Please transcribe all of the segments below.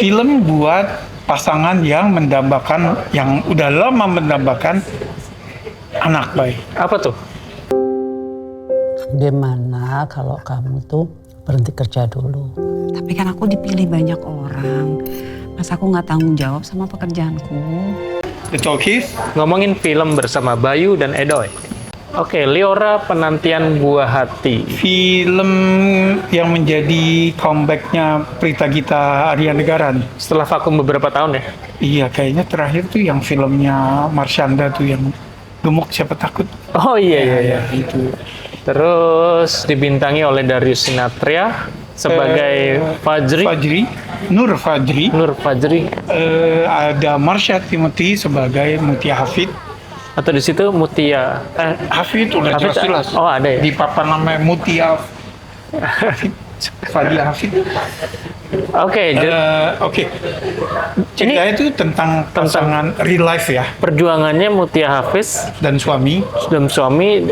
film buat pasangan yang mendambakan, yang udah lama mendambakan anak baik. Apa tuh? Gimana kalau kamu tuh berhenti kerja dulu? Tapi kan aku dipilih banyak orang. Masa aku nggak tanggung jawab sama pekerjaanku? The Talkies. Ngomongin film bersama Bayu dan Edoy. Oke, Liora Penantian Buah Hati. Film yang menjadi comeback-nya Prita Gita Arya Negaran. Setelah vakum beberapa tahun ya? Iya, kayaknya terakhir tuh yang filmnya Marshanda tuh yang Gemuk Siapa Takut. Oh iya. Itu. Terus dibintangi oleh Darius Sinathrya sebagai Fajri. Nur Fajri. Ada Marsha Timothy sebagai Mutia Hafid. Atau di situ Mutia. Hafid udah jelas-jelas. Oh ada ya? Di papan namanya Mutia Fadila Hafid. Oke. Ceritanya itu tentang pasangan real life ya. Perjuangannya Mutia Hafiz Dan suami.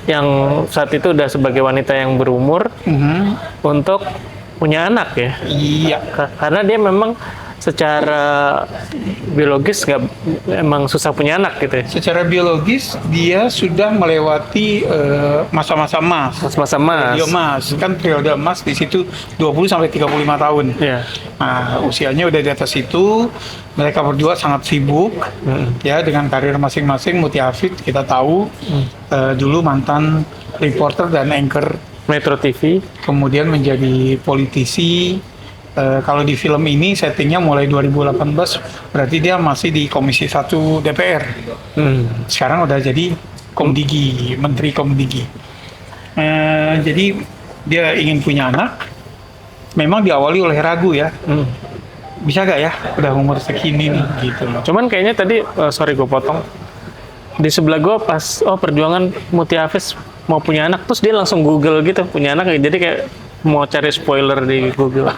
yang saat itu udah sebagai wanita yang berumur untuk punya anak ya. Iya. Karena dia memang secara biologis emang susah punya anak gitu ya. Secara biologis dia sudah melewati masa-masa emas. Masa emas. Periode emas. Kan periode emas di situ 20 sampai 35 tahun. Iya. Nah, usianya udah di atas itu. Mereka berdua sangat sibuk ya dengan karir masing-masing. Mutia Hafid kita tahu dulu mantan reporter dan anchor Metro TV. Kemudian menjadi politisi. Kalau di film ini settingnya mulai 2018, berarti dia masih di Komisi 1 DPR. Sekarang udah jadi Komdigi, Menteri Komdigi. Jadi dia ingin punya anak. Memang diawali oleh ragu ya. Bisa gak ya? Udah umur segini nih, gitu loh. Cuman kayaknya tadi, sorry gue potong. Di sebelah gue pas, perjuangan Mutia Hafiz mau punya anak, terus dia langsung Google gitu, punya anak. Jadi kayak mau cari spoiler di Google.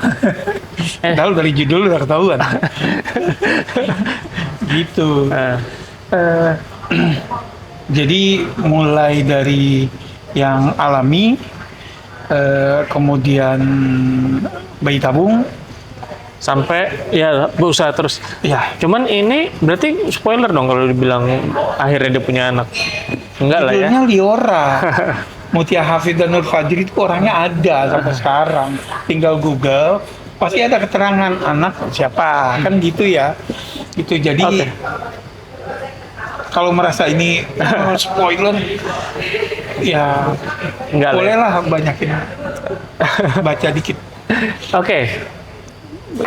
Padahal dari judul udah ketahuan. Gitu. Jadi mulai dari yang alami, kemudian bayi tabung, sampai ya berusaha terus. ya Cuman ini berarti spoiler dong kalau dibilang akhirnya dia punya anak. Enggak lah ya. judulnya Liora. Mutia Hafid dan Nur Fajri itu orangnya ada sampai sekarang. Tinggal Google, pasti ada keterangan anak siapa, kan gitu ya. Itu jadi kalau merasa ini spoiler, ya Enggak lah ya. bolehlah banyakin baca dikit. Oke.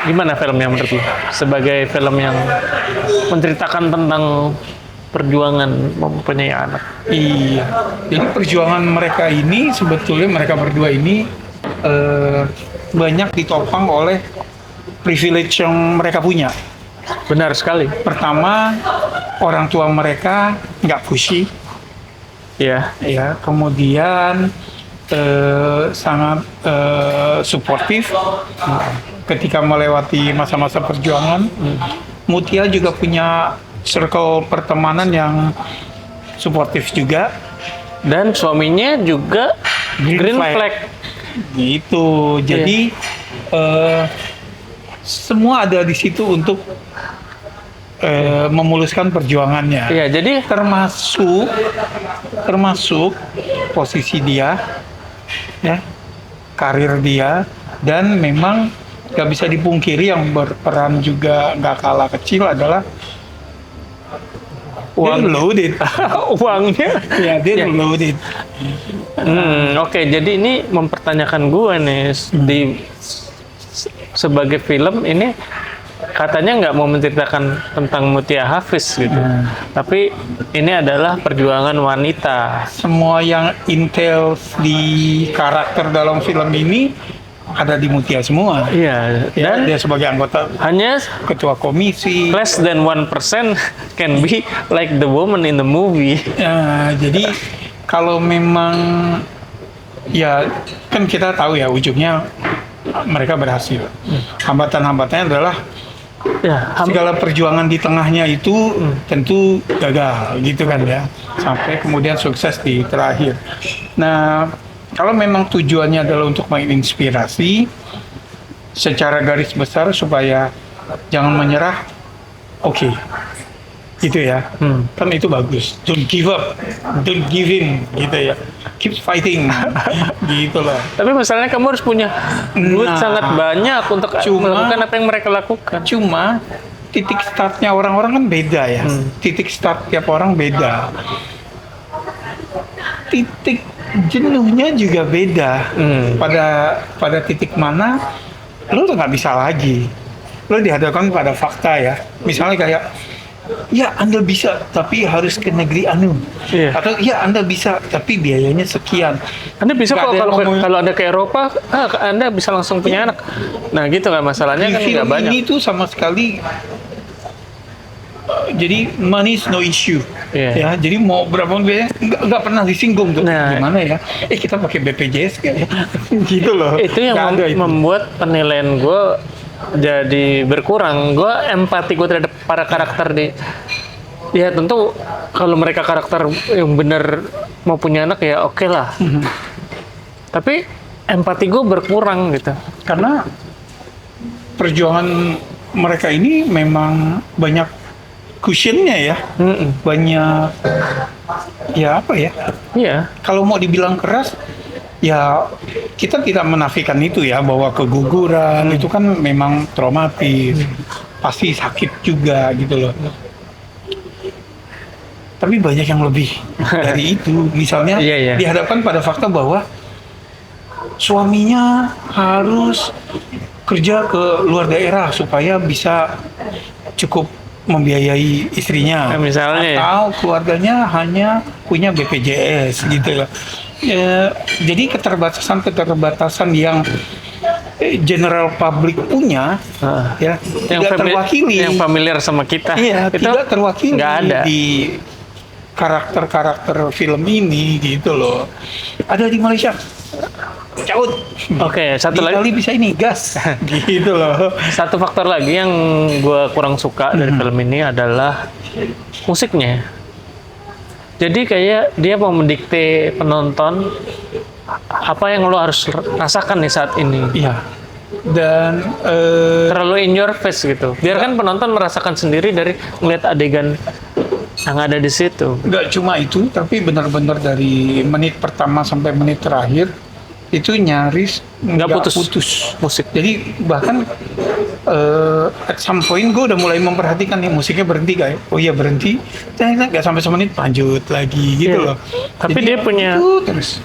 Gimana filmnya menurut lu? Sebagai film yang menceritakan tentang perjuangan mempunyai anak. Iya. Jadi perjuangan mereka ini sebetulnya mereka berdua ini banyak ditopang oleh privilege yang mereka punya. Benar sekali. Pertama, orang tua mereka nggak pushy, Iya. ya. Kemudian sangat suportif ketika melewati masa-masa perjuangan. Mutia juga punya circle pertemanan yang suportif juga. Dan suaminya juga green flag. Gitu. Jadi semua ada di situ untuk memuluskan perjuangannya. Iya, jadi termasuk posisi dia, ya, karir dia, dan memang gak bisa dipungkiri yang berperan juga gak kalah kecil adalah dia loaded. uangnya. Ya, dia loaded. Oke, jadi ini mempertanyakan gue nih sebagai film ini katanya nggak mau menceritakan tentang Mutia Hafiz gitu, tapi ini adalah perjuangan wanita. Semua yang intel di karakter dalam film ini ada di Mutia semua. Iya, Ya, dan dia sebagai anggota hanya ketua komisi. less than 1% can be like the woman in the movie. Jadi kalau memang ya kan kita tahu ya ujungnya mereka berhasil. Hambatan-hambatannya adalah segala perjuangan di tengahnya itu tentu gagal gitu kan ya, sampai kemudian sukses di terakhir. Nah, kalau memang tujuannya adalah untuk menginspirasi secara garis besar supaya jangan menyerah, oke, gitu ya. Kan itu bagus. Don't give up, don't give in, gitu ya. Keep fighting, gitu lah. Tapi masalahnya kamu harus punya duit Nah, sangat banyak untuk cuma- melakukan apa yang mereka lakukan. Cuma titik startnya orang-orang kan beda ya. Titik start tiap orang beda. Titik jenuhnya juga beda. Pada titik mana lo udah nggak bisa lagi. Lo dihadapkan pada fakta ya. Misalnya kayak, ya Anda bisa tapi harus ke negeri anu. Iya. Atau ya Anda bisa tapi biayanya sekian. Anda bisa Nggak kok ada yang ngomong- kalau Anda ke Eropa, Anda bisa langsung punya anak. Nah gitu kan masalahnya Di kan film nggak banyak. ini tuh sama sekali jadi money is no issue. Iya. Ya, jadi mau berapa pun biaya nggak pernah disinggung tuh. Nah. Gimana ya? Kita pakai BPJS kan ya? Gitu loh. Itu yang Nggak ada itu. membuat penilaian gue jadi berkurang. Gue empati gue terhadap para karakter di, ya tentu kalau mereka karakter yang benar mau punya anak ya oke lah. Tapi empati gue berkurang gitu. Karena perjuangan mereka ini memang banyak cushionnya ya. Banyak ya apa ya? Iya. Kalau mau dibilang keras, ya kita tidak menafikan itu ya, bahwa keguguran itu kan memang traumatis, pasti sakit juga gitu loh. Tapi banyak yang lebih dari itu. Misalnya Iya, iya. dihadapkan pada fakta bahwa suaminya harus kerja ke luar daerah supaya bisa cukup membiayai istrinya. Nah, misalnya ya. Atau keluarganya hanya punya BPJS gitu loh. Ya, jadi keterbatasan yang general public punya ya tidak terwakili. Yang familiar sama kita. Iya, itu tidak terwakili nggak ada. di karakter-karakter film ini gitu loh. Ada di Malaysia, caut. Oke, satu Di lagi. Itali bisa ini gas, gitu loh. Satu faktor lagi yang gue kurang suka dari film ini adalah musiknya. Jadi kayak dia mau mendikte penonton apa yang lo harus rasakan nih saat ini. Iya. Dan Terlalu in your face gitu. Biarkan penonton merasakan sendiri dari melihat adegan yang ada di situ. nggak cuma itu, tapi benar-benar dari menit pertama sampai menit terakhir itu nyaris Nggak putus. Musik. Jadi bahkan at some point gue udah mulai memperhatikan nih musiknya berhenti gak ya? Oh iya berhenti, ternyata nggak sampai semenit lanjut lagi gitu Iya. loh. Tapi Jadi dia punya- itu terus.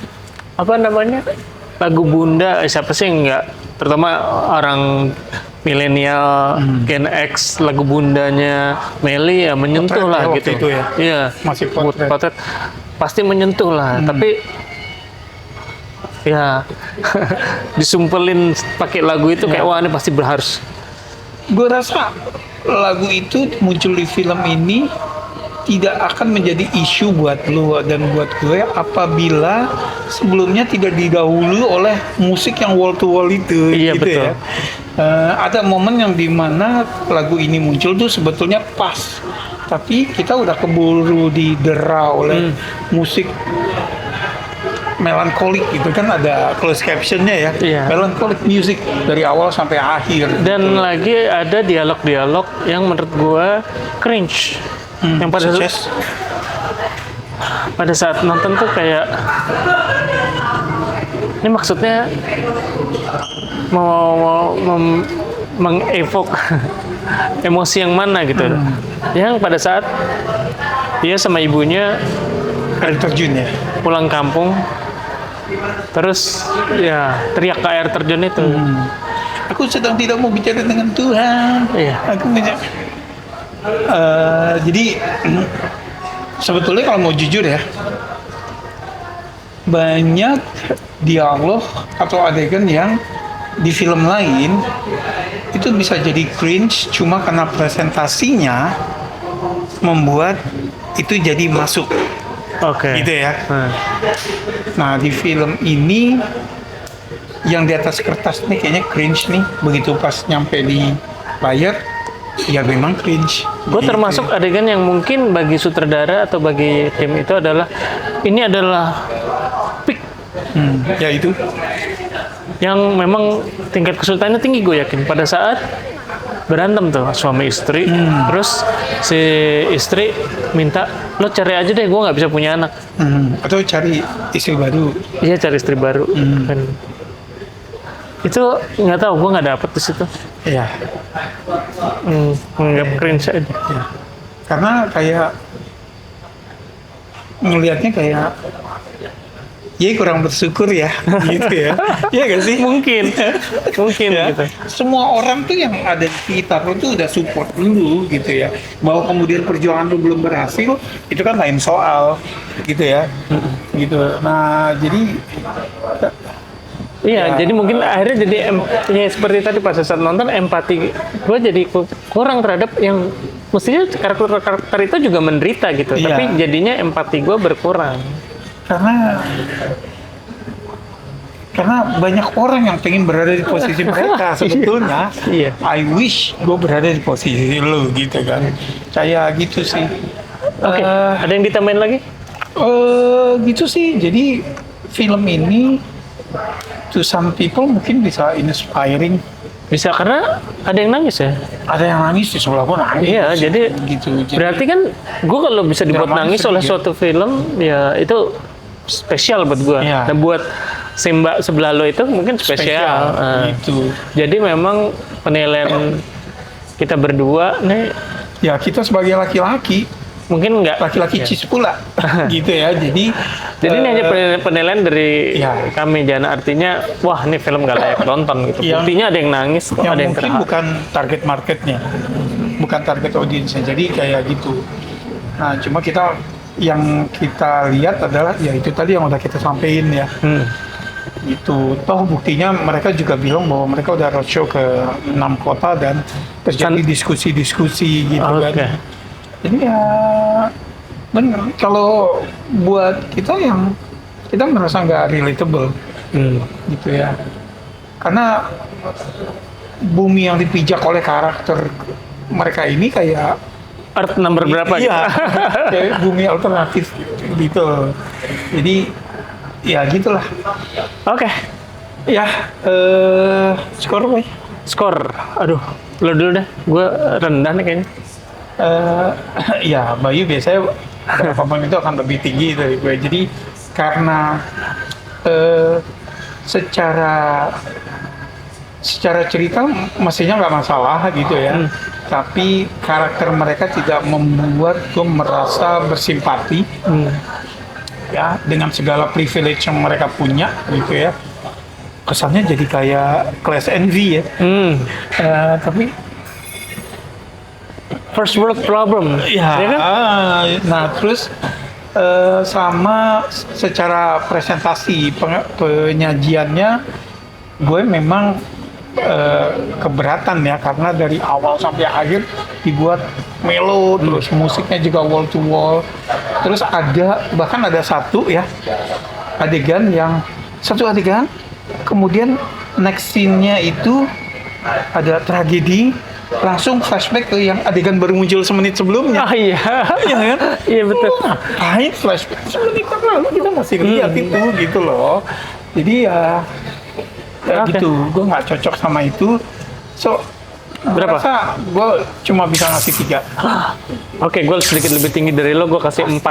Apa namanya? Lagu Bunda, siapa sih yang nggak? Terutama orang milenial Gen X, lagu Bundanya Meli ya menyentuh Potret lah ya waktu gitu. itu ya? Iya. Masih Potret. Potret pasti menyentuh lah, tapi ya disumpelin pakai lagu itu kayak wah ini pasti harus. Gue rasa lagu itu muncul di film ini tidak akan menjadi isu buat lu dan buat gue apabila sebelumnya tidak didahului oleh musik yang wall to wall itu. Iya, gitu betul. ya. Ada momen yang dimana lagu ini muncul tuh sebetulnya pas, tapi kita udah keburu didera oleh musik melankolik gitu kan, ada closed captionnya ya. Iya. Melancholic music dari awal sampai akhir. Dan lagi ada dialog-dialog yang menurut gua cringe. Yang pada saat nonton tuh kayak ini maksudnya mau mengevok emosi yang mana gitu. Yang pada saat dia sama ibunya air terjun ya. pulang kampung terus ya teriak ke air terjun itu. Aku sedang tidak mau bicara dengan Tuhan. Iya. Aku banyak. Jadi sebetulnya kalau mau jujur ya, banyak dialog atau adegan yang di film lain itu bisa jadi cringe cuma karena presentasinya membuat itu jadi masuk. Oke. Gitu ya. Nah di film ini yang di atas kertas nih kayaknya cringe nih, begitu pas nyampe di layar ya memang cringe. Gue Gitu. termasuk adegan yang mungkin bagi sutradara atau bagi tim itu adalah ini adalah peak Ya itu yang memang tingkat kesulitannya tinggi, gue yakin pada saat berantem tuh suami istri, terus si istri minta lo cari aja deh, gue nggak bisa punya anak. Atau cari istri baru. Iya, cari istri baru. Kan. Itu nggak tahu, gue nggak dapet di situ. Iya. Nggak cringe aja. Ya. Karena kayak ngelihatnya kayak ya kurang bersyukur ya gitu ya. Iya gak sih? Mungkin Ya. gitu. Semua orang tuh yang ada di sekitar lu tuh udah support dulu gitu ya. Bahwa kemudian perjuangan lu belum berhasil itu kan lain soal gitu ya. Gitu. Nah, jadi Iya, Ya. jadi mungkin akhirnya jadi ya seperti tadi pas saat nonton empati gue jadi kurang terhadap yang mestinya karakter itu juga menderita gitu, Iya. tapi jadinya empati gue berkurang. karena banyak orang yang pengen berada di posisi mereka sebetulnya. Iya. I wish gue berada di posisi lu gitu kan. Kayak gitu sih. Oke, ada yang ditambahin lagi? Gitu sih. Jadi film ini to some people mungkin bisa inspiring. Bisa, karena ada yang nangis ya. Ada yang nangis di sebelah pun nangis. Iya, jadi gitu. berarti kan gue kalau bisa dibuat Dramanya nangis oleh sedikit. suatu film, ya itu spesial buat gue. Iya. Dan buat Simba sebelah lo itu mungkin spesial. Gitu. Jadi memang penilaian kita berdua nih Ya kita sebagai laki-laki mungkin nggak. laki-laki cis pula gitu ya. Jadi Ini hanya penilaian dari ya. kami, jangan artinya wah ini film gak layak nonton gitu. Yang- Buktinya ada yang nangis, kok yang ada yang mungkin terharu. bukan target marketnya, bukan target audiensnya. Jadi kayak gitu. Nah, cuma yang kita lihat adalah ya itu tadi yang udah kita sampein ya. Itu toh buktinya mereka juga bilang bahwa mereka udah roadshow ke 6 kota dan terjadi diskusi-diskusi gitu Oke. kan. Jadi ya bener, kalau buat kita merasa nggak relatable gitu ya, karena bumi yang dipijak oleh karakter mereka ini kayak Earth number berapa iya, gitu? kayak bumi alternatif gitu. Jadi ya gitulah Oke, ya. Skor apa ya? skor. Aduh, lo dulu deh. Gue rendah nih kayaknya. Ya Bayu biasanya berapa poin itu akan lebih tinggi dari gue. Jadi karena secara cerita mestinya nggak masalah gitu ya. Tapi karakter mereka tidak membuat gue merasa bersimpati ya dengan segala privilege yang mereka punya gitu ya. Kesannya jadi kayak class envy ya. Tapi First world problem. ya, kan? nah terus sama secara presentasi penyajiannya gue memang keberatan ya, karena dari awal sampai akhir dibuat melo, terus musiknya juga wall to wall, terus bahkan ada satu adegan kemudian next scene-nya itu ada tragedi, langsung flashback ke yang adegan baru muncul semenit sebelumnya. Ah iya. Iya kan? Iya betul. Ngapain flashback semenit yang lalu kita masih lihat itu gitu loh. Jadi ya Oke. gitu, gue nggak cocok sama itu. So Berapa? rasa gue cuma bisa ngasih 3. Oke, gue sedikit lebih tinggi dari lo, gue kasih 4.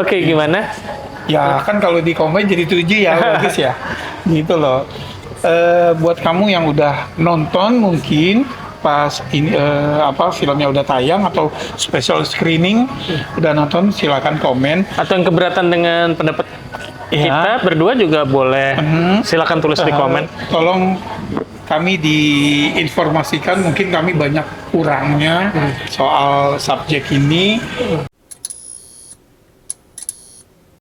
Oke, gimana? Ya kan kalau di combine jadi 7 ya, bagus ya. Gitu loh. Buat kamu yang udah nonton mungkin pas ini filmnya udah tayang atau special screening udah nonton, silakan komen. Atau yang keberatan dengan pendapat kita berdua juga boleh. Silakan tulis di komen. Tolong kami diinformasikan, mungkin kami banyak kurangnya soal subjek ini.